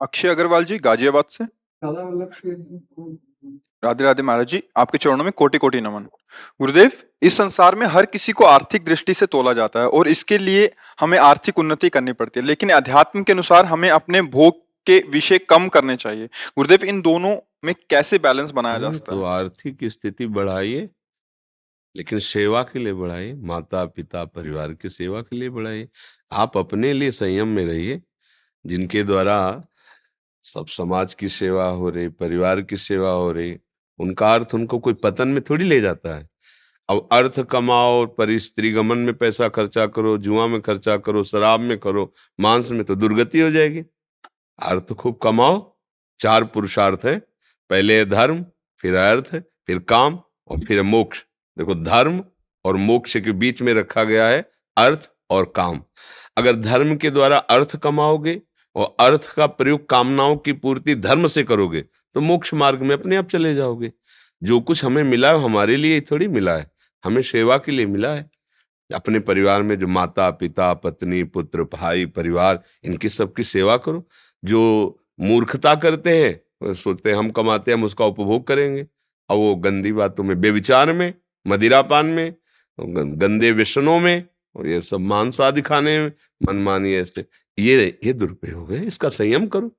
अक्षय अग्रवाल जी गाजियाबाद से। राधे राधे महाराज जी, आपके चरणों में कोटि कोटि नमन। गुरुदेव, इस संसार में हर किसी को आर्थिक दृष्टि से तोला जाता है और इसके लिए हमें आर्थिक उन्नति करनी पड़ती है, लेकिन अध्यात्म के अनुसार हमें अपने भोग के विषय कम करने चाहिए। गुरुदेव, इन दोनों में कैसे बैलेंस बनाया जा सकता तो है? आर्थिक स्थिति बढ़ाइए, लेकिन सेवा के लिए बढ़ाइए, माता पिता परिवार की सेवा के लिए बढ़ाइए। आप अपने लिए संयम में रहिए, जिनके द्वारा सब समाज की सेवा हो रही, परिवार की सेवा हो रही, उनका अर्थ उनको कोई पतन में थोड़ी ले जाता है। अब अर्थ कमाओ, पर स्त्री गमन में पैसा खर्चा करो, जुआ में खर्चा करो, शराब में करो, मांस में, तो दुर्गति हो जाएगी। अर्थ खूब कमाओ। 4 पुरुषार्थ है, पहले धर्म, फिर अर्थ, फिर काम और फिर मोक्ष। देखो, धर्म और मोक्ष के बीच में रखा गया है अर्थ और काम। अगर धर्म के द्वारा अर्थ कमाओगे और अर्थ का प्रयोग कामनाओं की पूर्ति धर्म से करोगे, तो मोक्ष मार्ग में अपने आप चले जाओगे। जो कुछ हमें मिला है हमारे लिए ही थोड़ी मिला है, हमें सेवा के लिए मिला है। अपने परिवार में जो माता पिता पत्नी पुत्र भाई परिवार, इनकी सबकी सेवा करो। जो मूर्खता करते हैं, वो सोचते हैं हम कमाते हैं हम उसका उपभोग करेंगे, और वो गंदी बातों में, बेविचार में, मदिरापान में, गंदे व्यसनों में, और ये सब मांस आदि खाने में, मनमानी ऐसे, ये दुरुपयोग है। इसका संयम करो।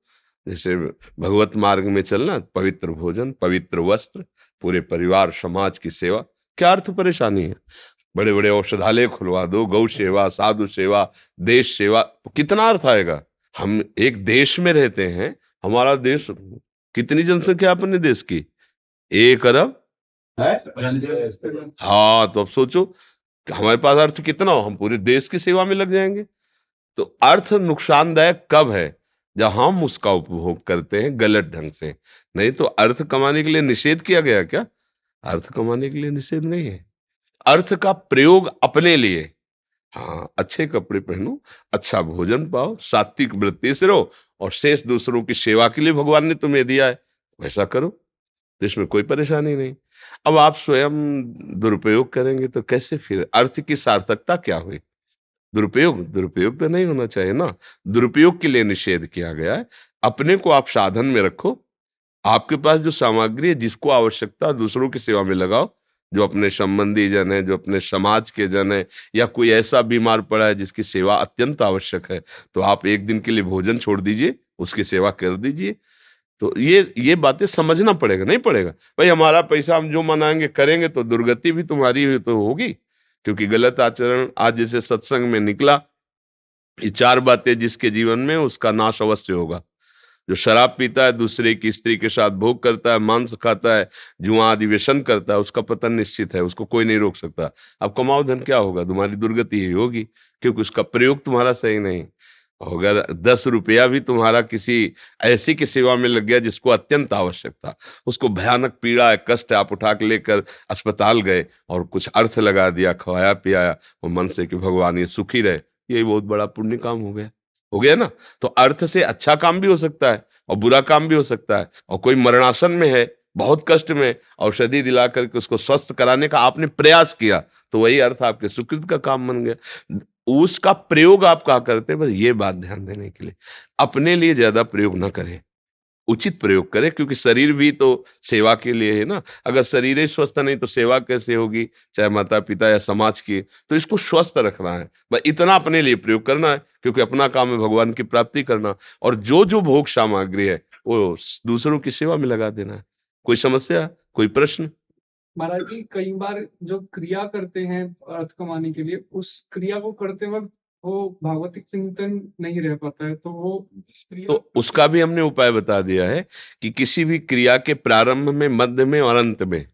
जैसे भगवत मार्ग में चलना, पवित्र भोजन, पवित्र वस्त्र, पूरे परिवार समाज की सेवा, क्या अर्थ परेशानी है? बड़े बड़े औषधालय खुलवा दो, गौ सेवा, साधु सेवा, देश सेवा, कितना अर्थ आएगा? हम एक देश में रहते हैं, हमारा देश, कितनी जनसंख्या है अपने देश की? 1 अरब है। हाँ, तो अब सोचो कि हमारे पास अर्थ कितना हो, हम पूरे देश की सेवा में लग जाएंगे। तो अर्थ नुकसानदायक कब है? जब हम उसका उपभोग करते हैं गलत ढंग से। नहीं तो अर्थ कमाने के लिए निषेध किया गया क्या? अर्थ कमाने के लिए निषेध नहीं है। अर्थ का प्रयोग अपने लिए। हाँ, अच्छे कपड़े पहनो, अच्छा भोजन पाओ, सात्विक वृत्ति से रहो, और शेष दूसरों की सेवा के लिए भगवान ने तुम्हें दिया है, वैसा करो, तो इसमें कोई परेशानी नहीं। अब आप स्वयं दुरुपयोग करेंगे तो कैसे? फिर अर्थ की सार्थकता क्या हुई? दुरुपयोग दुरुपयोग तो नहीं होना चाहिए ना। दुरुपयोग के लिए निषेध किया गया है। अपने को आप साधन में रखो। आपके पास जो सामग्री है, जिसको आवश्यकता, दूसरों की सेवा में लगाओ। जो अपने संबंधी जन है, जो अपने समाज के जन है, या कोई ऐसा बीमार पड़ा है जिसकी सेवा अत्यंत आवश्यक है, तो आप एक दिन के लिए भोजन छोड़ दीजिए, उसकी सेवा कर दीजिए। तो ये बातें समझना पड़ेगा। नहीं पड़ेगा भाई, हमारा पैसा हम जो मनाएंगे करेंगे तो दुर्गति भी तुम्हारी तो होगी, क्योंकि गलत आचरण आज जैसे सत्संग में निकला, ये 4 बातें जिसके जीवन में, उसका नाश अवश्य होगा। जो शराब पीता है, दूसरे की स्त्री के साथ भोग करता है, मांस खाता है, जुआ आदि व्यसन करता है, उसका पतन निश्चित है, उसको कोई नहीं रोक सकता। अब कमाओ धन, क्या होगा? तुम्हारी दुर्गति ही होगी, क्योंकि उसका प्रयोग तुम्हारा सही नहीं। अगर 10 रुपया भी तुम्हारा किसी ऐसी की सेवा में लग गया जिसको अत्यंत आवश्यक था, उसको भयानक पीड़ा है, कष्ट है, आप उठा के लेकर अस्पताल गए और कुछ अर्थ लगा दिया, खवाया पियाया, और मन से कि भगवान ये सुखी रहे, यही बहुत बड़ा पुण्य काम हो गया। हो गया ना? तो अर्थ से अच्छा काम भी हो सकता है और बुरा काम भी हो सकता है। और कोई मरणासन में है, बहुत कष्ट में, औषधि दिला करके उसको स्वस्थ कराने का आपने प्रयास किया, तो वही अर्थ आपके सुकृत का काम बन गया। उसका प्रयोग आप कहाँ करते हैं, बस ये बात ध्यान देने के लिए। अपने लिए ज्यादा प्रयोग ना करें, उचित प्रयोग करें, क्योंकि शरीर भी तो सेवा के लिए है ना। अगर शरीर ही स्वस्थ नहीं तो सेवा कैसे होगी, चाहे माता पिता या समाज की? तो इसको स्वस्थ रखना है, बस इतना अपने लिए प्रयोग करना है, क्योंकि अपना काम है भगवान की प्राप्ति करना। और जो जो भोग सामग्री है वो दूसरों की सेवा में लगा देना है। कोई समस्या, कोई प्रश्न? महाराज जी, कई बार जो क्रिया करते हैं अर्थ कमाने के लिए, उस क्रिया को करते वक्त वो भागवतिक चिंतन नहीं रह पाता है, तो वो क्रिया तो उसका भी हमने उपाय बता दिया है कि किसी भी क्रिया के प्रारंभ में, मध्य में और अंत में,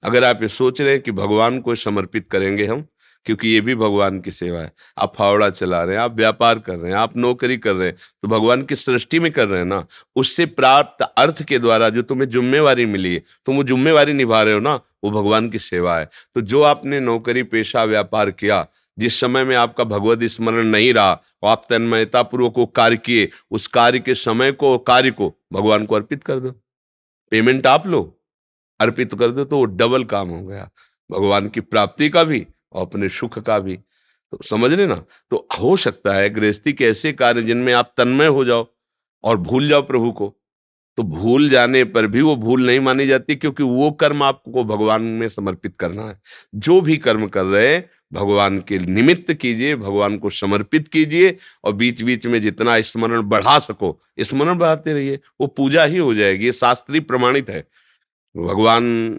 अगर आप ये सोच रहे हैं कि भगवान को समर्पित करेंगे हम, क्योंकि ये भी भगवान की सेवा है। आप फावड़ा चला रहे हैं, आप व्यापार कर रहे हैं, आप नौकरी कर रहे हैं, तो भगवान की सृष्टि में कर रहे हैं ना। उससे प्राप्त अर्थ के द्वारा जो तुम्हें जिम्मेवारी मिली है, तुम वो जिम्मेवारी निभा रहे हो ना, वो भगवान की सेवा है। तो जो आपने नौकरी पेशा व्यापार किया, जिस समय में आपका भगवत स्मरण नहीं रहा और आप तन्मयता पूर्वक वो कार्य किए, उस कार्य के समय को, कार्य को भगवान को अर्पित कर दो। पेमेंट आप लो, अर्पित कर दो, तो वो डबल काम हो गया, भगवान की प्राप्ति का भी और अपने सुख का भी। तो समझ रहे ना? तो हो सकता है गृहस्थी के ऐसे कार्य जिनमें आप तन्मय हो जाओ, और भूल जाओ प्रभु को, तो भूल जाने पर भी वो भूल नहीं मानी जाती, क्योंकि वो कर्म आपको भगवान में समर्पित करना है। जो भी कर्म कर रहे हैं भगवान के निमित्त कीजिए, भगवान को समर्पित कीजिए, और बीच बीच में जितना स्मरण बढ़ा सको स्मरण बढ़ाते रहिए, वो पूजा ही हो जाएगी। ये शास्त्रीय प्रमाणित है। भगवान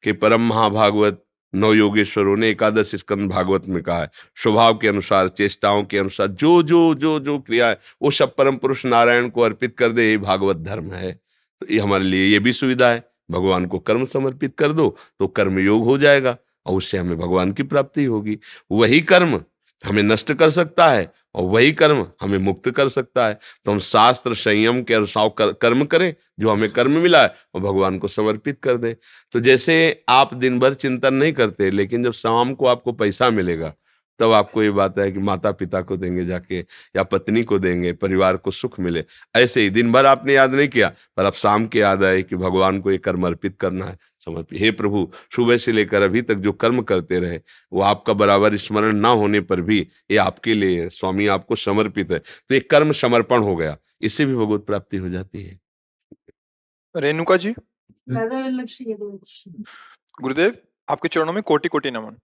के परम महाभागवत नौ योगेश्वरों ने एकादश स्कंद भागवत में कहा है, स्वभाव के अनुसार, चेष्टाओं के अनुसार जो जो जो जो क्रिया है वो सब परम पुरुष नारायण को अर्पित कर दे, ये भागवत धर्म है। तो ये हमारे लिए ये भी सुविधा है, भगवान को कर्म समर्पित कर दो तो कर्म योग हो जाएगा, और उससे हमें भगवान की प्राप्ति होगी। वही कर्म हमें नष्ट कर सकता है और वही कर्म हमें मुक्त कर सकता है। तो हम शास्त्र संयम के अनुसार कर्म करें, जो हमें कर्म मिला है और भगवान को समर्पित कर दें। तो जैसे आप दिन भर चिंतन नहीं करते, लेकिन जब शाम को आपको पैसा मिलेगा तब आपको ये बात है कि माता पिता को देंगे जाके, या पत्नी को देंगे, परिवार को सुख मिले। ऐसे ही दिन भर आपने याद नहीं किया, पर अब शाम के याद आए कि भगवान को ये कर्म अर्पित करना है, समर्पित। हे प्रभु, सुबह से लेकर अभी तक जो कर्म करते रहे वो आपका बराबर स्मरण ना होने पर भी ये आपके लिए स्वामी आपको समर्पित है, तो ये कर्म समर्पण हो गया, इससे भी भगवत प्राप्ति हो जाती है। रेणुका जी, गुरुदेव आपके चरणों में कोटि कोटि नमन।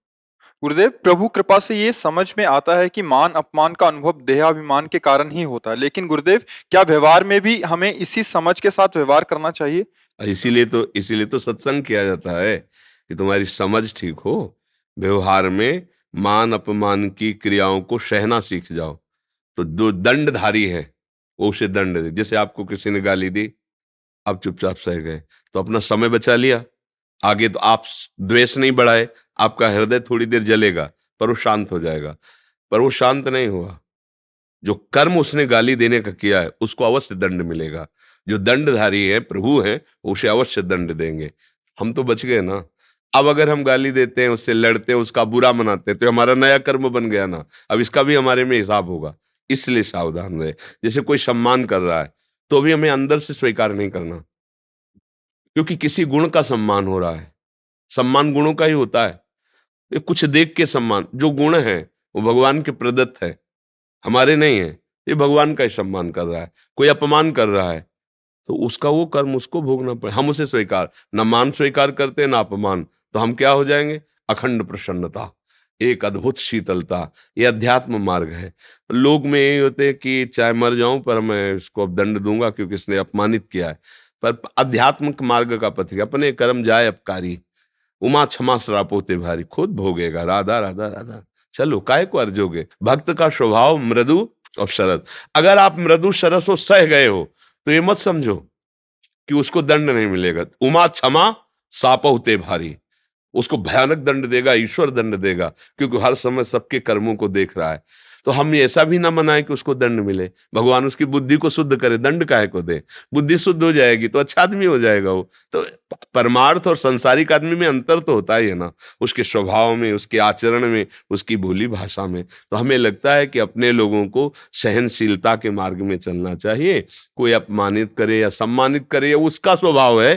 गुरुदेव, प्रभु कृपा से ये समझ में आता है कि मान अपमान का अनुभव देहाभिमान के कारण ही होता है, लेकिन गुरुदेव क्या व्यवहार में भी हमें इसी समझ के साथ व्यवहार करना चाहिए? और इसीलिए तो सत्संग किया जाता है कि तुम्हारी समझ ठीक हो, व्यवहार में मान अपमान की क्रियाओं को सहना सीख जाओ। तो जो दंडधारी है वो उसे दंड दे। जैसे आपको किसी ने गाली दी, आप चुपचाप सह गए, तो अपना समय बचा लिया। आगे तो आप द्वेष नहीं बढ़ाए, आपका हृदय थोड़ी देर जलेगा पर वो शांत हो जाएगा, पर वो शांत नहीं हुआ। जो कर्म उसने गाली देने का किया है उसको अवश्य दंड मिलेगा। जो दंडधारी है, प्रभु है, उसे अवश्य दंड देंगे। हम तो बच गए ना। अब अगर हम गाली देते हैं, उससे लड़ते हैं, उसका बुरा मनाते हैं, तो हमारा नया कर्म बन गया ना। अब इसका भी हमारे में हिसाब होगा, इसलिए सावधान रहे। जैसे कोई सम्मान कर रहा है तो भी हमें अंदर से स्वीकार नहीं करना, क्योंकि किसी गुण का सम्मान हो रहा है। सम्मान गुणों का ही होता है। ये कुछ देख के सम्मान, जो गुण है वो भगवान के प्रदत्त है, हमारे नहीं है। ये भगवान का ही सम्मान कर रहा है। कोई अपमान कर रहा है तो उसका वो कर्म उसको भोगना पड़े, हम उसे स्वीकार न मान स्वीकार करते ना अपमान, तो हम क्या हो जाएंगे? अखंड प्रसन्नता, एक अद्भुत शीतलता। ये अध्यात्म मार्ग है। लोग में यही होते हैं कि चाहे मर जाऊं पर मैं इसको अब दंड दूंगा क्योंकि इसने अपमानित किया है। पर अध्यात्मिक मार्ग का पथिक, अपने कर्म जाए अपकारी, उमा क्षमा श्राप होते भारी, खुद भोगेगा। राधा राधा राधा, चलो काय को अर्जोगे। भक्त का स्वभाव मृदु और शरद। अगर आप मृदु सरस हो, सह गए हो, तो ये मत समझो कि उसको दंड नहीं मिलेगा। उमा क्षमा साप होते भारी, उसको भयानक दंड देगा, ईश्वर दंड देगा, क्योंकि हर समय सबके कर्मों को देख रहा है। तो हम ऐसा भी ना मनाएं कि उसको दंड मिले। भगवान उसकी बुद्धि को शुद्ध करे, दंड काहे को दे? बुद्धि शुद्ध हो जाएगी तो अच्छा आदमी हो जाएगा वो। तो परमार्थ और संसारिक आदमी में अंतर तो होता ही है ना, उसके स्वभाव में, उसके आचरण में, उसकी बोली भाषा में। तो हमें लगता है कि अपने लोगों को सहनशीलता के मार्ग में चलना चाहिए। कोई अपमानित करे या सम्मानित करे, उसका स्वभाव है,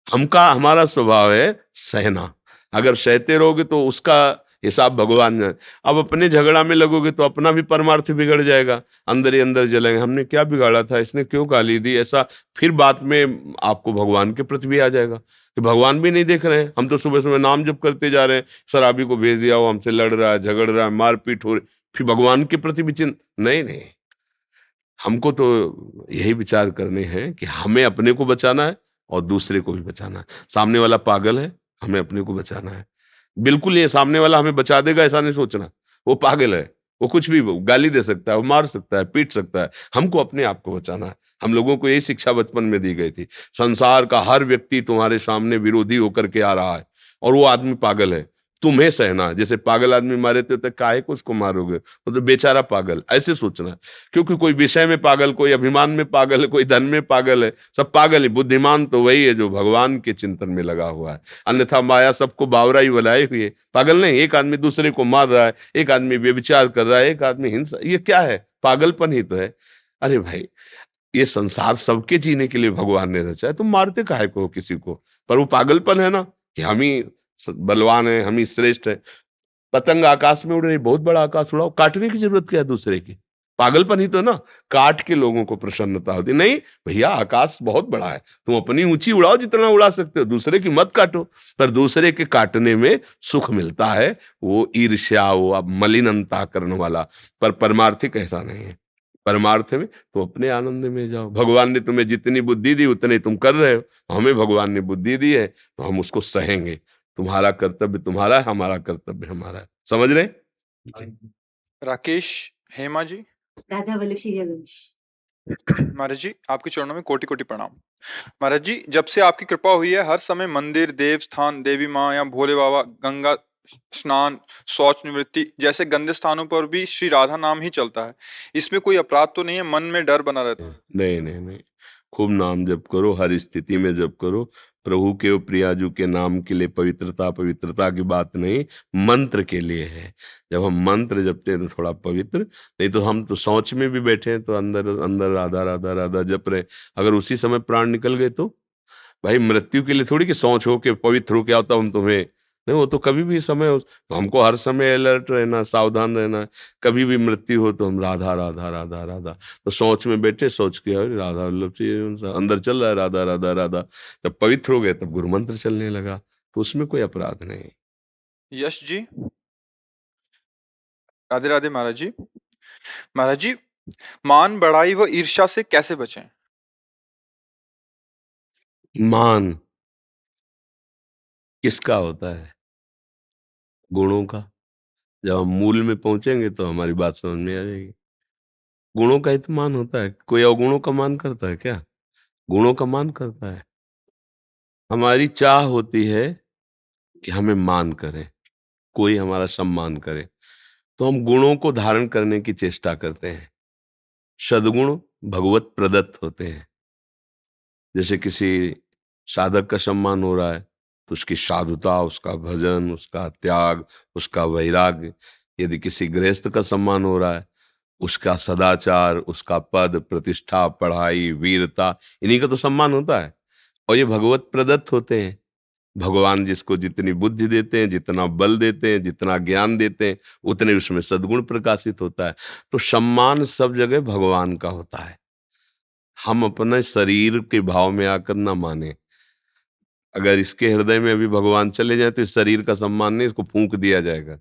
हमारा स्वभाव है सहना। अगर सहते रहोगे तो उसका हिसाब भगवान जाने। अब अपने झगड़ा में लगोगे तो अपना भी परमार्थ बिगड़ जाएगा, अंदर ही अंदर जलेंगे, हमने क्या बिगाड़ा था, इसने क्यों गाली दी, ऐसा। फिर बाद में आपको भगवान के प्रति भी आ जाएगा कि भगवान भी नहीं देख रहे हैं, हम तो सुबह सुबह नाम जप करते जा रहे हैं, शराबी को भेज दिया, वो हमसे लड़ रहा है, झगड़ रहा है, मारपीट हो रही, फिर भगवान के प्रति भी नहीं नहीं। हमको तो यही विचार करने हैं कि हमें अपने को बचाना है और दूसरे को भी बचाना है। सामने वाला पागल है, हमें अपने को बचाना है। बिल्कुल ये सामने वाला हमें बचा देगा ऐसा नहीं सोचना। वो पागल है, वो कुछ भी गाली दे सकता है, वो मार सकता है, पीट सकता है। हमको अपने आप को बचाना है। हम लोगों को यही शिक्षा बचपन में दी गई थी। संसार का हर व्यक्ति तुम्हारे सामने विरोधी होकर के आ रहा है और वो आदमी पागल है, तुम्हें सहना। जैसे पागल आदमी मारे तो काहे को उसको मारोगे, वो तो बेचारा पागल, ऐसे सोचना। क्योंकि कोई विषय में पागल, कोई अभिमान में पागल है, कोई धन में पागल है, सब पागल है। बुद्धिमान तो वही है जो भगवान के चिंतन में लगा हुआ है। अन्यथा माया सबको बावरा ही बनाए हुई है। पागल नहीं, एक आदमी दूसरे को मार रहा है, एक आदमी व्यभिचार कर रहा है, एक आदमी हिंसा, ये क्या है? पागलपन ही तो है। अरे भाई, ये संसार सबके जीने के लिए भगवान ने रचा है, तुम मारते काहे को हो किसी को? पर वो पागलपन है ना कि हम ही बलवान है, हम ही श्रेष्ठ है। पतंग आकाश में उड़ रही, बहुत बड़ा आकाश उड़ाओ, काटने की जरूरत क्या है दूसरे की? पागलपन ही तो ना, काट के लोगों को प्रसन्नता होती नहीं। भैया आकाश बहुत बड़ा है, तुम अपनी ऊंची उड़ाओ जितना उड़ा सकते हो, दूसरे की मत काटो। पर दूसरे के काटने में सुख मिलता है, वो ईर्ष्या, वो अब मलिन अंतःकरण वाला। पर परमार्थिक ऐसा नहीं है। परमार्थ में तुम अपने आनंद में जाओ। भगवान ने तुम्हें जितनी बुद्धि दी उतने तुम कर रहे हो, हमें भगवान ने बुद्धि दी है तो हम उसको सहेंगे। तुम्हारा कर्तव्य तुम्हारा है, हमारा कर्तव्य हमारा है। समझ रहे? राकेश हेमा जी। राधा वल्लभ श्री रघुवंश। महाराज जी, आपके चरणों में कोटि कोटि प्रणाम। महाराज जी, जब से आपकी कृपा हुई है, हर समय मंदिर, देव स्थान, देवी माँ या भोले बाबा, गंगा स्नान, शौच निवृत्ति जैसे गंदे स्थानों पर भी श्री राधा नाम ही चलता है। इसमें कोई अपराध तो नहीं है? मन में डर बना रहता है। नहीं नहीं नहीं, खूब नाम जप करो, हर स्थिति में जप करो। प्रभु के और प्रियाजू के नाम के लिए पवित्रता, पवित्रता की बात नहीं, मंत्र के लिए है। जब हम मंत्र जपते हैं तो थोड़ा पवित्र, नहीं तो हम तो शौच में भी बैठे हैं तो अंदर अंदर राधा राधा राधा जप रहे, अगर उसी समय प्राण निकल गए तो भाई मृत्यु के लिए थोड़ी कि सोच हो के पवित्र हो के आता हूं तुम्हें, नहीं, वो तो कभी भी समय हो, तो हमको हर समय अलर्ट रहना, सावधान रहना है। कभी भी मृत्यु हो तो हम राधा राधा राधा राधा, तो सोच में बैठे, सोच के अरे राधा वल्लभ जी अंदर चल रहा है, राधा राधा राधा। जब पवित्र हो गए तब गुरु मंत्र चलने लगा, तो उसमें कोई अपराध नहीं। यश जी। राधे राधे महाराज जी। महाराज जी, मान बढ़ाई व ईर्ष्या से कैसे बचें? मान किसका होता है? गुणों का। जब हम मूल में पहुंचेंगे तो हमारी बात समझ में आ जाएगी। गुणों का ही तो मान होता है। कोई अवगुणों का मान करता है क्या? गुणों का मान करता है। हमारी चाह होती है कि हमें मान करे, कोई हमारा सम्मान करे, तो हम गुणों को धारण करने की चेष्टा करते हैं। सद्गुण भगवत प्रदत्त होते हैं। जैसे किसी साधक का सम्मान हो रहा है तो उसकी साधुता, उसका भजन, उसका त्याग, उसका वैराग्य। यदि किसी गृहस्थ का सम्मान हो रहा है, उसका सदाचार, उसका पद प्रतिष्ठा, पढ़ाई, वीरता, इन्हीं का तो सम्मान होता है। और ये भगवत प्रदत्त होते हैं। भगवान जिसको जितनी बुद्धि देते हैं, जितना बल देते हैं, जितना ज्ञान देते हैं, उतने उसमें सद्गुण प्रकाशित होता है। तो सम्मान सब जगह भगवान का होता है। हम अपने शरीर के भाव में आकर ना माने। अगर इसके हृदय में अभी भगवान चले जाए तो इस शरीर का सम्मान नहीं, इसको फूंक दिया जाएगा,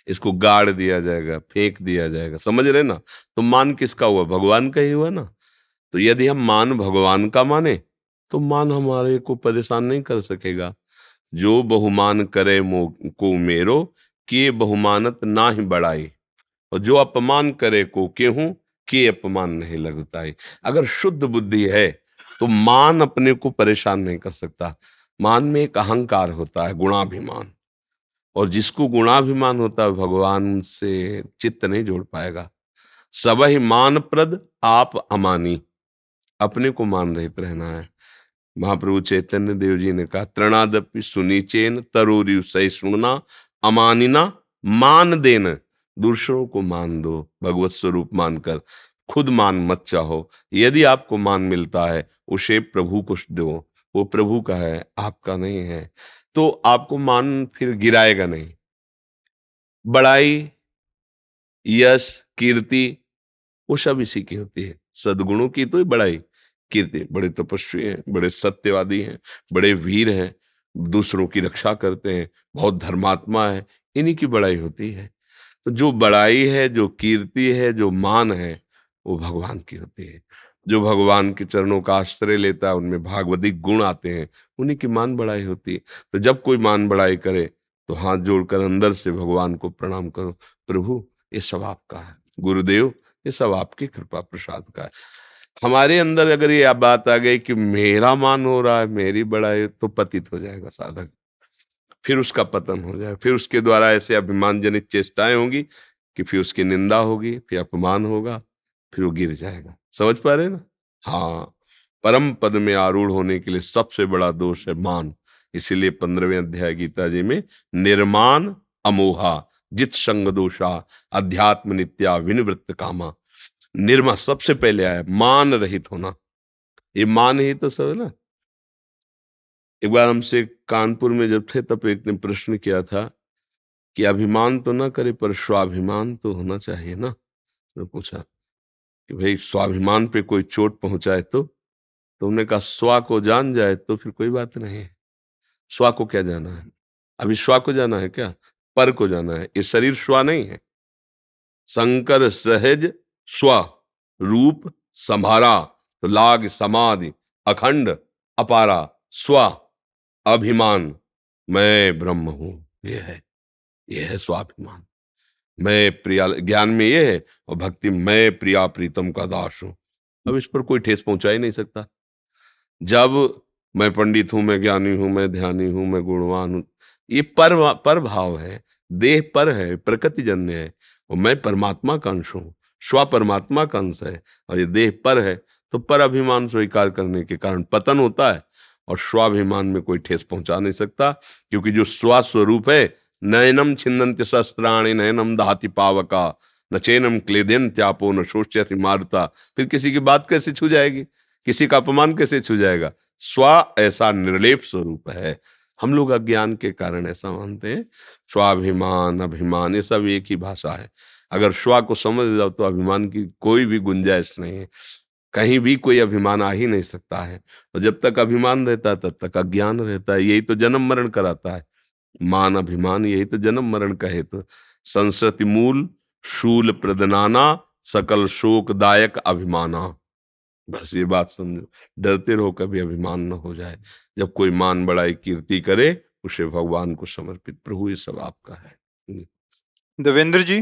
इसको गाड़ दिया जाएगा, फेंक दिया जाएगा। समझ रहे ना? तो मान किसका हुआ? भगवान का ही हुआ ना। तो यदि हम मान भगवान का माने तो मान हमारे को परेशान नहीं कर सकेगा। जो बहुमान करे मो को मेरो, के बहुमानत ना ही बढ़ाई, और जो अपमान करे को केहूं, के अपमान नहीं लगताई। अगर शुद्ध बुद्धि है तो मान अपने को परेशान नहीं कर सकता। मान में एक अहंकार होता है, गुणाभिमान, और जिसको गुणाभिमान होता है भगवान से चित्त नहीं जोड़ पाएगा। सबहि मान प्रद आप अमानी, अपने को मान रहित रहना है। महाप्रभु चैतन्य देव जी ने कहा, तृणादपि सुनीचेन तरोरिव सहिष्णुना अमानिना मान देन। दूसरों को मान दो भगवत स्वरूप मानकर, खुद मान मत चाहो। यदि आपको मान मिलता है उसे प्रभु को दो, वो प्रभु का है, आपका नहीं है, तो आपको मान फिर गिराएगा नहीं। बड़ाई, यश, कीर्ति, वो सब इसी की होती है। सद्गुणों की तो बड़ाई, कीर्ति, बड़े तपस्वी हैं, बड़े सत्यवादी हैं, बड़े वीर हैं, दूसरों की रक्षा करते हैं, बहुत धर्मात्मा है, इन्हीं की बड़ाई होती है। तो जो बड़ाई है, जो कीर्ति है, जो मान है, वो भगवान की होती है। जो भगवान के चरणों का आश्रय लेता है उनमें भागवतिक गुण आते हैं, उन्हीं की मान बड़ाई होती है। तो जब कोई मान बड़ाई करे तो हाथ जोड़कर अंदर से भगवान को प्रणाम करो, प्रभु ये सब आपका है, गुरुदेव ये सब आपकी कृपा प्रसाद का है। हमारे अंदर अगर ये बात आ गई कि मेरा मान हो रहा है, मेरी बड़ाई, तो पतित हो जाएगा साधक, फिर उसका पतन हो जाए। फिर उसके द्वारा ऐसे अभिमान जनित चेष्टाएं होंगी कि फिर उसकी निंदा होगी, फिर अपमान होगा, फिर वो गिर जाएगा। समझ पा रहे हैं ना? हाँ, परम पद में आरूढ़ होने के लिए सबसे बड़ा दोष है मान। इसीलिए 15वें अध्याय गीता जी में निर्मान अमोहा जित संग दोषा अध्यात्म नित्या विनिवृत्त कामा। निर्मा सबसे पहले आया, मान रहित होना। ये मान ही तो सब है ना। एक बार हमसे कानपुर में जब थे तब एक ने प्रश्न किया था कि अभिमान तो ना करे पर स्वाभिमान तो होना चाहिए ना। मैं पूछा कि भाई स्वाभिमान पे कोई चोट पहुंचाए तो तुमने कहा स्वा को जान जाए तो फिर कोई बात नहीं है। स्वा को क्या जाना है? अभी स्वा को जाना है क्या? पर को जाना है। ये शरीर स्वा नहीं है। शंकर सहज स्व रूप संभारा, तो लाग समाधि अखंड अपारा स्व अभिमान, मैं ब्रह्म हूं, ये है स्वाभिमान। मैं प्रिया, ज्ञान में ये है, और भक्ति मैं प्रिया प्रीतम का दास हूं। अब इस पर कोई ठेस पहुंचा ही नहीं सकता। जब मैं पंडित हूं, मैं ज्ञानी हूं, मैं ध्यानी हूं, मैं गुणवान हूं, ये पर भाव है, देह पर है, प्रकृति जन्य है, और मैं परमात्मा का अंश हूं, स्व परमात्मा का अंश है, और ये देह पर है, तो पर अभिमान स्वीकार करने के कारण पतन होता है, और स्वाभिमान में कोई ठेस पहुंचा नहीं सकता, क्योंकि जो स्वस्वरूप है, नयनम छिन्दन्ति शस्त्राणि नयनम दहति पावका न चैनम क्लेदन्त्यापो न शोष्यति मारुता। फिर किसी की बात कैसे छू जाएगी, किसी का अपमान कैसे छू जाएगा? स्व ऐसा निर्लेप स्वरूप है। हम लोग अज्ञान के कारण ऐसा मानते हैं। स्वाभिमान अभिमान ये सब एक ही भाषा है। अगर स्व को समझ जाओ तो अभिमान की कोई भी गुंजाइश नहीं है, कहीं भी कोई अभिमान आ ही नहीं सकता है। और जब तक अभिमान रहता है तब तक अज्ञान रहता है। यही तो जन्म मरण कराता है, मान अभिमान, यही तो जन्म मरण का हेतु। संस्कृति मूल शूल प्रदनाना सकल शोकदायक अभिमाना। बस ये बात समझो, डरते रहो कभी अभिमान न हो जाए। जब कोई मान बड़ाई कीर्ति करे उसे भगवान को समर्पित, प्रभु ये सब आपका है। देवेंद्र जी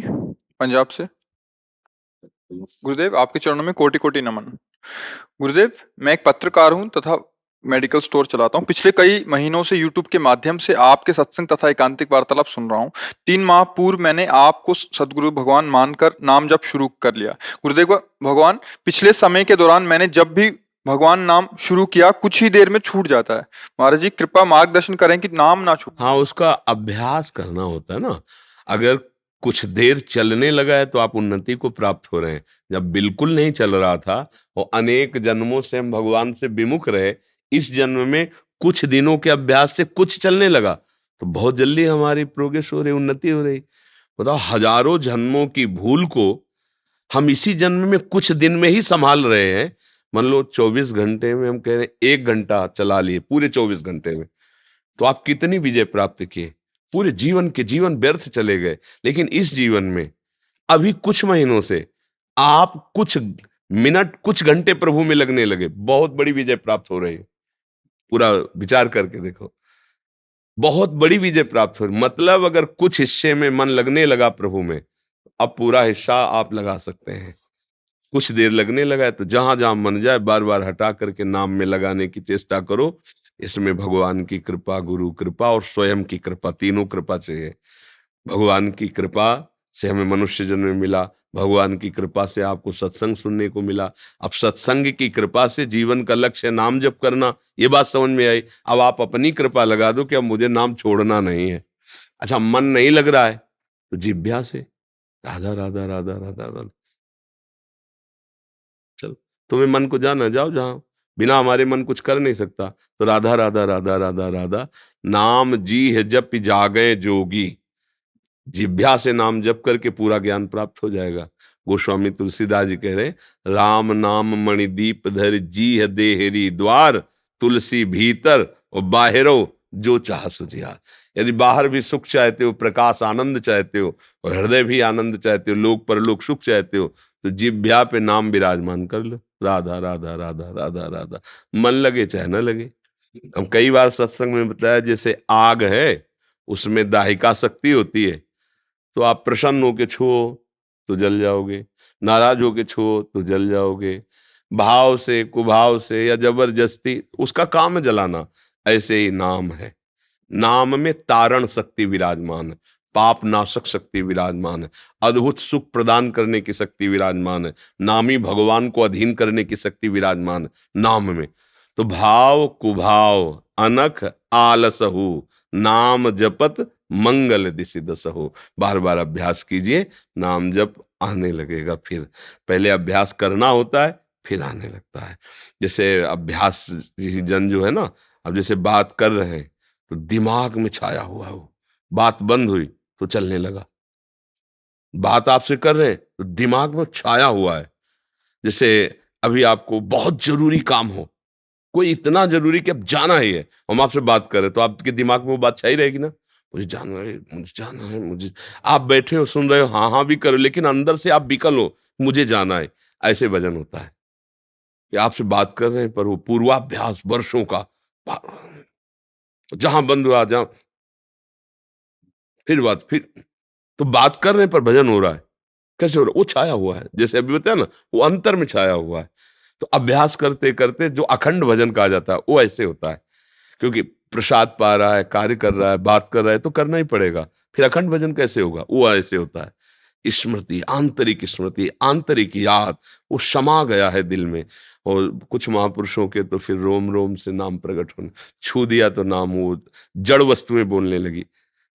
पंजाब से। गुरुदेव आपके चरणों में कोटि कोटि नमन। गुरुदेव मैं एक पत्रकार हूं तथा मेडिकल स्टोर चलाता हूं। पिछले कई महीनों से यूट्यूब के माध्यम से आपके सत्संग तथा एकांतिक वार्तालाप सुन रहा हूं। 3 माह पूर्व मैंने आपको सदगुरु भगवान मानकर नाम जप शुरू कर लिया। गुरुदेव भगवान, पिछले समय के दौरान मैंने जब भी भगवान नाम शुरू किया कुछ ही देर में छूट जाता है। महाराज जी कृपा मार्गदर्शन करें कि नाम ना छूटे। हाँ, उसका अभ्यास करना होता है ना। अगर कुछ देर चलने लगा है तो आप उन्नति को प्राप्त हो रहे हैं। जब बिल्कुल नहीं चल रहा था और अनेक जन्मों से हम भगवान से विमुख रहे, इस जन्म में कुछ दिनों के अभ्यास से कुछ चलने लगा तो बहुत जल्दी हमारी प्रोग्रेस हो रही, उन्नति हो रही। बताओ, हजारों जन्मों की भूल को हम इसी जन्म में कुछ दिन में ही संभाल रहे हैं। मान लो 24 घंटे में हम कह रहे हैं 1 घंटा चला लिए, पूरे 24 घंटे में तो आप कितनी विजय प्राप्त किए? पूरे जीवन व्यर्थ चले गए। लेकिन इस जीवन में अभी कुछ महीनों से आप कुछ मिनट, कुछ घंटे प्रभु में लगने लगे, बहुत बड़ी विजय प्राप्त हो रही है। पूरा विचार करके देखो, बहुत बड़ी विजय प्राप्त हो रही। मतलब अगर कुछ हिस्से में मन लगने लगा प्रभु में, अब पूरा हिस्सा आप लगा सकते हैं। कुछ देर लगने लगा है तो जहां जहां मन जाए बार बार हटा करके नाम में लगाने की चेष्टा करो। इसमें भगवान की कृपा, गुरु कृपा और स्वयं की कृपा, तीनों कृपा चाहिए। भगवान की कृपा से हमें मनुष्य जन्म मिला, भगवान की कृपा से आपको सत्संग सुनने को मिला। अब सत्संग की कृपा से जीवन का लक्ष्य नाम जप करना, ये बात समझ में आई। अब आप अपनी कृपा लगा दो कि अब मुझे नाम छोड़ना नहीं है। अच्छा, मन नहीं लग रहा है तो जिह्वा से राधा राधा राधा राधा राधा, चलो तुम्हें मन को जाना, जाओ जहां। बिना हमारे मन कुछ कर नहीं सकता, तो राधा राधा राधा राधा राधा नाम जी है जप जागे जोगी। जिभ्या से नाम जप करके पूरा ज्ञान प्राप्त हो जाएगा। गोस्वामी तुलसीदास जी कह रहे, राम नाम मणिदीप धर जी है देहरी द्वार, तुलसी भीतर और बाहरो जो चाह सुझिया। यदि बाहर भी सुख चाहते हो, प्रकाश आनंद चाहते हो, और हृदय भी आनंद चाहते हो, लोक परलोक सुख चाहते हो, तो जिभ्या पे नाम विराजमान कर लो, राधा राधा राधा राधा राधा। मन लगे चाहे न लगे। हम कई बार सत्संग में बताया, जैसे आग है उसमें दाहिका शक्ति होती है, तो आप प्रसन्न होके छुओ तो जल जाओगे, नाराज होके छुओ तो जल जाओगे। भाव से, कुभाव से या जबरदस्ती, उसका काम है जलाना। ऐसे ही नाम है, नाम में तारण शक्ति विराजमान है, पाप नाशक शक्ति विराजमान है, अद्भुत सुख प्रदान करने की शक्ति विराजमान है, नामी भगवान को अधीन करने की शक्ति विराजमान है नाम में। तो भाव कुभाव अनख आलसहु, नाम जपत मंगल दिशि दसहु। बार बार अभ्यास कीजिए, नाम जप आने लगेगा। फिर पहले अभ्यास करना होता है, फिर आने लगता है। जैसे अभ्यास जन जो है ना, अब जैसे बात कर रहे हैं तो दिमाग में छाया हुआ हो, बात बंद हुई तो चलने लगा। बात आपसे कर रहे हैं तो दिमाग में छाया हुआ है, जैसे अभी आपको बहुत जरूरी काम हो, कोई इतना जरूरी कि अब जाना ही है, हम आपसे बात करें तो आपके दिमाग में वो बात छाई रहेगी ना, मुझे जाना है, मुझे जाना है, मुझे। आप बैठे हो, सुन रहे हो, हाँ हाँ भी करो, लेकिन अंदर से आप विकल हो, मुझे जाना है। ऐसे भजन होता है कि आपसे बात कर रहे हैं पर वो पूर्वाभ्यास वर्षों का, जहां बंद हुआ, जहां फिर तो बात कर रहे हैं पर भजन हो रहा है। कैसे हो रहा है? वो छाया हुआ है, जैसे अभी बताया ना, वो अंतर में छाया हुआ है। तो अभ्यास करते करते जो अखंड भजन कहा जाता है वो ऐसे होता है, क्योंकि प्रसाद पा रहा है, कार्य कर रहा है, बात कर रहा है, तो करना ही पड़ेगा। फिर अखंड भजन कैसे होगा? वो ऐसे होता है, स्मृति, आंतरिक याद, वो समा गया है दिल में। और कुछ महापुरुषों के तो फिर रोम रोम से नाम प्रकट होने, छू दिया तो नाम, वो जड़ वस्तुएं बोलने लगी।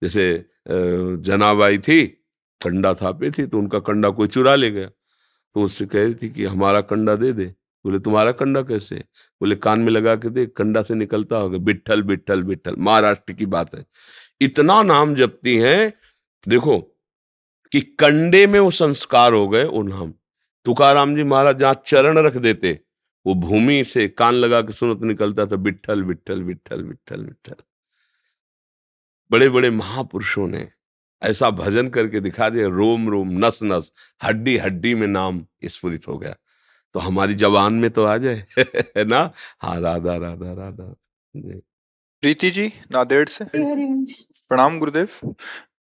जैसे जनाबाई थी, कंडा थापे थी, तो उनका कंडा कोई चुरा ले गया, तो उससे कह रही थी कि हमारा कंडा दे दे। बोले तुम्हारा कंडा कैसे? बोले कान में लगा के देख, कंडा से निकलता होगा, विट्ठल विट्ठल विट्ठल। महाराष्ट्र की बात है, इतना नाम जपती हैं, देखो कि कंडे में वो संस्कार हो गए, वो नाम। तुकाराम जी महाराज जहां चरण रख देते, वो भूमि से कान लगा के सुनो तो निकलता था विट्ठल विट्ठल विट्ठल विट्ठल विट्ठल। बड़े बड़े महापुरुषों ने ऐसा भजन करके दिखा दिया, रोम रोम, नस नस, हड्डी हड्डी में नाम स्फुरित हो गया। तो हमारी जबान में तो आ जाए है ना। हाँ, राधा राधा राधा जी। प्रीति जी नांदेड़ से, हरिवंश। प्रणाम गुरुदेव।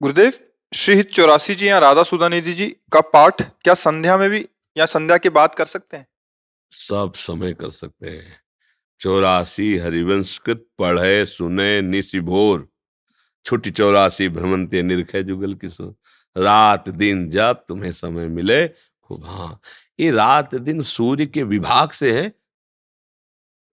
गुरुदेव, श्री हित 84 जी या राधा सुधानिधि जी का पाठ क्या संध्या में भी या संध्या के बाद कर सकते हैं? सब समय कर सकते हैं। 84 हरिवंश कृत पढ़े सुने निशिभोर, छुट्टी 84 भ्रमंते निरखे जुगल किशोर। रात दिन जब तुम्हें समय मिले खूब। हाँ, ये रात दिन सूर्य के विभाग से है,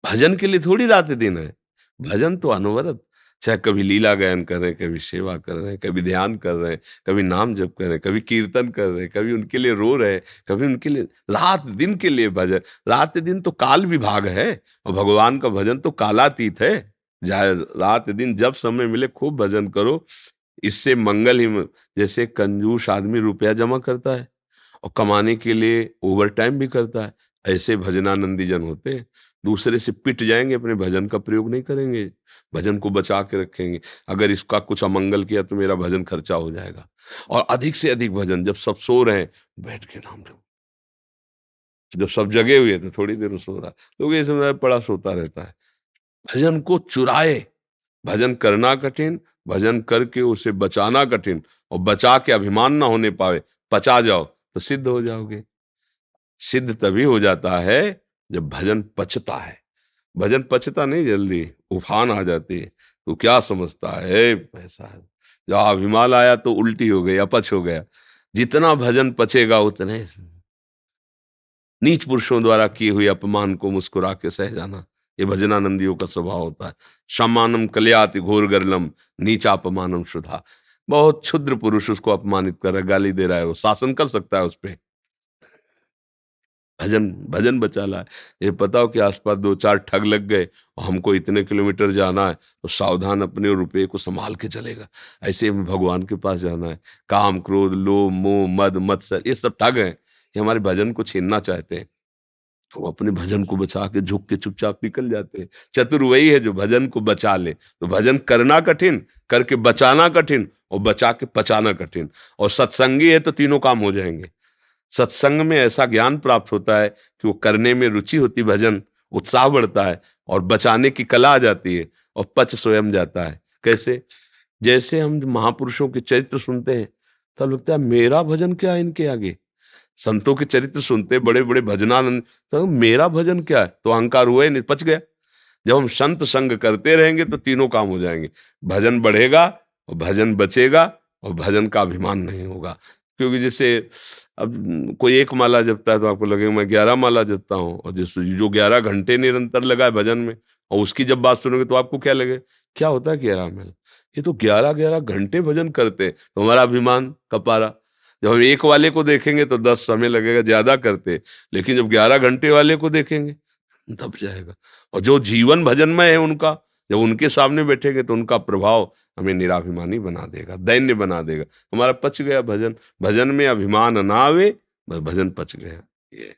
भजन के लिए थोड़ी रात दिन है। भजन तो अनवरत, चाहे कभी लीला गायन कर रहे हैं, कभी सेवा कर रहे हैं, कभी ध्यान कर रहे हैं, कभी नाम जप कर रहे हैं, कभी कीर्तन कर रहे हैं, कभी उनके लिए रो रहे हैं, कभी उनके लिए, रात दिन के लिए भजन। रात दिन तो काल विभाग है, और भगवान का भजन तो कालातीत है। जाए रात दिन जब समय मिले खूब भजन करो, इससे मंगल ही जैसे कंजूस आदमी रुपया जमा करता है और कमाने के लिए ओवर टाइम भी करता है, ऐसे भजनानंदी जन होते हैं। दूसरे से पिट जाएंगे, अपने भजन का प्रयोग नहीं करेंगे, भजन को बचा के रखेंगे। अगर इसका कुछ अमंगल किया तो मेरा भजन खर्चा हो जाएगा। और अधिक से अधिक भजन, जब सब सो रहे हैं बैठ के नाम लो, जब सब जगे हुए थे थोड़ी देर सो रहा, लोग ये समझ पड़ा सोता रहता है। भजन को चुराए, भजन करना कठिन, भजन करके उसे बचाना कठिन, और बचा के अभिमान ना होने पावे, पचा जाओ तो सिद्ध हो जाओगे। सिद्ध तभी हो जाता है जब भजन पचता है। भजन पचता नहीं जल्दी, उफान आ जाती है। तो क्या समझता है पैसा है, जब अभिमान आया तो उल्टी हो गई, अपच हो गया। जितना भजन पचेगा उतने नीच पुरुषों द्वारा किए हुए अपमान को मुस्कुरा के सह जाना, ये भजनानंदियों का स्वभाव होता है। सम्मानम कल्याति घोर गर्लम, नीचा अपमानम शुधा। बहुत क्षुद्र पुरुष उसको अपमानित कर रहा है, गाली दे रहा है, वो शासन कर सकता है उस पर। भजन भजन बचा ला है। ये पता हो कि आसपास दो चार ठग लग गए और हमको इतने किलोमीटर जाना है, तो सावधान अपने रुपये को संभाल के चलेगा। ऐसे में भगवान के पास जाना है। काम क्रोध लोभ मोह मद मत्सर, ये सब ठग हैं, ये हमारे भजन को छीनना चाहते हैं। तो अपने भजन को बचा के झुक के चुपचाप निकल जाते हैं। चतुर वही है जो भजन को बचा ले। तो भजन करना कठिन, करके बचाना कठिन, और बचा के पचाना कठिन। और सत्संगी है तो तीनों काम हो जाएंगे। सत्संग में ऐसा ज्ञान प्राप्त होता है कि वो करने में रुचि होती, भजन उत्साह बढ़ता है, और बचाने की कला आ जाती है, और पच स्वयं जाता है। कैसे? जैसे हम महापुरुषों के चरित्र सुनते हैं तब लगता है मेरा भजन क्या है इनके आगे। संतों के चरित्र सुनते, बड़े बड़े भजनानंद, तो मेरा भजन क्या है, तो अहंकार हुआ ही नहीं, पच गया। जब हम संत संग करते रहेंगे तो तीनों काम हो जाएंगे। भजन बढ़ेगा और भजन बचेगा, और भजन का अभिमान नहीं होगा। क्योंकि जैसे अब कोई एक माला जपता है तो आपको लगेगा मैं 11 माला जपता हूँ, और जो 11 घंटे निरंतर लगा है भजन में, और उसकी जब बात सुनोगे तो आपको क्या लगे, क्या होता है 11 में, ये तो 11 घंटे भजन करते, तो हमारा अभिमान कपारा। जब हम एक वाले को देखेंगे तो 10 समय लगेगा ज्यादा करते, लेकिन जब 11 घंटे वाले को देखेंगे दब जाएगा। और जो जीवन भजनमय है उनका, जब उनके सामने बैठेंगे तो उनका प्रभाव हमें निराभिमानी बना देगा, दैन्य बना देगा। हमारा पच गया भजन। भजन में अभिमान ना आवे, बस भजन पच गया। ये